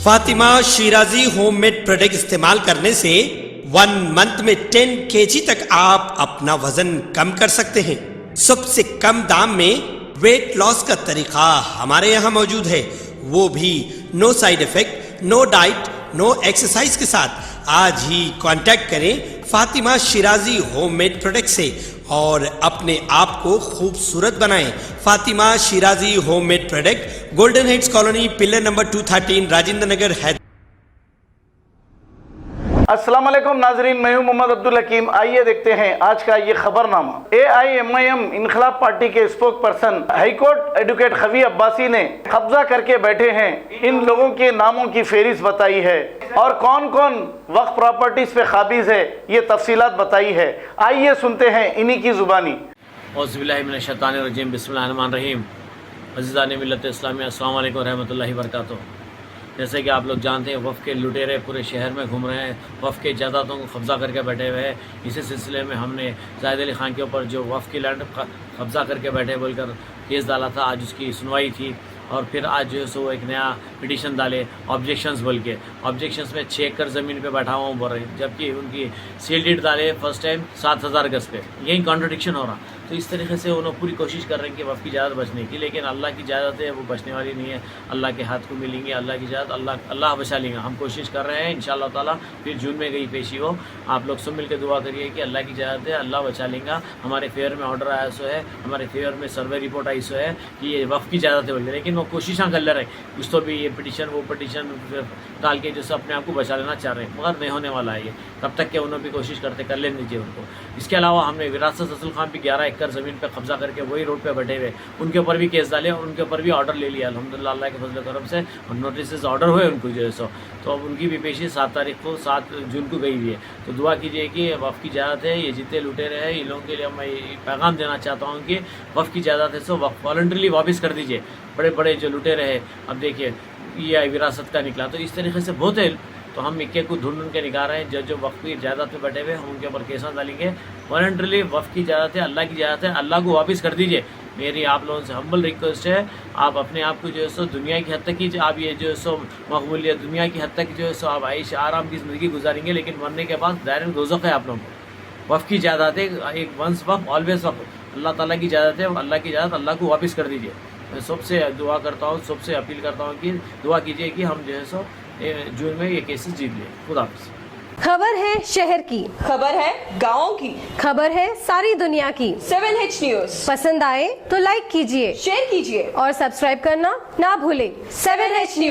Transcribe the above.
Fatima Shirazi homemade product इस्तेमाल करने से 1 मंथ में 10 kg तक आप अपना वजन कम कर सकते हैं। सबसे कम दाम में वेट लॉस का तरीका हमारे यहाँ मौजूद है, वो भी no side effect, no diet, no exercise के साथ। आज ही कांटेक्ट करें फातिमा शिराजी होममेड प्रोडक्ट से और अपने आप को खूबसूरत बनाएं। Fatima Shirazi homemade product, Golden Heads Colony, pillar number 213, Rajendra Nagar, Hyderabad. अस्सलाम वालेकुम नाजरीन, मैं हूं मोहम्मद अब्दुल हकीम। आइए देखते हैं आज का ये खबरनामा। AIMIM इनकलाब पार्टी के spoke person high court advocate Qavi Abbasi ने कब्जा करके बैठे हैं। इन लोगों के नामों की फेहरिस्त बताई है और कौन कौन वक्फ प्रॉपर्टीज पे काबिज है, ये तफसीलात बताई है। आइए सुनते हैं इन्हीं की जुबानी। औज़ुबिल्लाहिमिनश्शैतानिर्रजीम, बिस्मिल्लाहिर्रहमानिर्रहीम। अज़ीज़ान मिल्लत इस्लामिया, अस्सलामु अलैकुम रहमतुल्लाहि व बरकातुहू। जैसे कि आप लोग जानते हैं, वफ़ के लुटेरे पूरे शहर में घूम रहे हैं, वफ़ के जायदादों को कब्ज़ा करके बैठे हुए हैं। इसी सिलसिले में हमने जाहिद अली ख़ान के ऊपर जो वफ़ की लैंड कब्ज़ा करके बैठे बोलकर केस डाला था। आज उसकी सुनवाई थी और फिर आज जो है सो एक नया पिटीशन डाले ऑब्जेक्शंस बोल के। ऑब्जेक्शंस में 6 एकड़ ज़मीन पे बैठा हुआ हूँ बोल रहे, जबकि उनकी सील डीड डाले फर्स्ट टाइम 7000 गज पे। यही कॉन्ट्रडिक्शन हो रहा। तो इस तरीके से उन्होंने पूरी कोशिश कर रहे हैं कि वफ़ की जायदाद बचने की, लेकिन अल्लाह की जायदाद है वो बचने वाली नहीं है। अल्लाह के हाथ को मिलेंगी अल्लाह की जायदाद, अल्लाह बचा लेंगे। हम कोशिश कर रहे हैं इंशाअल्लाह ताला। फिर जून में गई पेशी हो, आप लोग सब मिलकर दुआ करिए कि अल्लाह की जायदाद है, अल्लाह बचा लेंगे। हमारे फेयर में ऑर्डर आया सो है, हमारे फेयर में सर्वे रिपोर्ट आई सो है कि ये वफ़ की जायदाद है बोलते, लेकिन वो कोशिशें कर ले रहे हैं। कुछ तो भी ये पिटीशन वो पिटीशन डाल के जैसे अपने आप को बचा लेना चाह रहे हैं, मगर नहीं होने वाला है ये। तब तक के उन्होंने भी कोशिश करते कर लेने दीजिए उनको। इसके अलावा हमने विरासत असल खान भी 11 एकड़ ज़मीन पर कब्जा करके वही रोड पे बैठे हुए, उनके ऊपर भी केस डाले और उनके ऊपर भी ऑर्डर ले लिया अल्हम्दुलिल्लाह अल्लाह के फजल करम से। और नोटिस ऑर्डर हुए उनको जो है सो, तो अब उनकी भी पेशी 7 तारीख को 7 जून को गई हुई है। तो दुआ कीजिए कि वफ़ की जायदाद है, ये जितने लुटेरे हैं इन लोगों के लिए मैं पैगाम देना चाहता हूँ कि वफ़ की जायदाद है सो वॉलंटरीली वापस कर दीजिए। बड़े बड़े जो लुटेरे हैं, अब देखिए ये विरासत का निकला, तो इस तरीके से बहुत है। तो हम इक्के को ढूंढ के निकाल रहे हैं जो वफ़ की जायदाद पे बैठे हुए, हम उनके ऊपर केस डालेंगे। वॉलंटरीली वफ़ की जायदाद है, अल्लाह की जायदाद है, अल्लाह को वापस कर दीजिए। मेरी आप लोगों से हम्बल रिक्वेस्ट है, आप अपने आप को जो है सो दुनिया की हद तक की आप ये जो है सो मकबूलियत दुनिया की हद तक जो है सो आप आइश आराम की ज़िंदगी गुजारेंगे, लेकिन मरने के बाद दायरे दोज़ख है आप लोगों को। वफ़ की जायदाद है, एक वंस वफ़ ऑलवेज वफ़, अल्लाह ताला की जायदाद है, अल्लाह की जायदाद अल्लाह को वापस कर दीजिए। मैं सबसे दुआ करता हूँ, सबसे अपील करता हूँ कि दुआ कीजिए कि हम जो है सो जून में ये केसेस जीत लें। खुदा हाफ़िज़। खबर है शहर की, खबर है गाँव की, खबर है सारी दुनिया की। 7H न्यूज़ पसंद आए तो लाइक कीजिए, शेयर कीजिए और सब्सक्राइब करना ना भूलें। 7H news.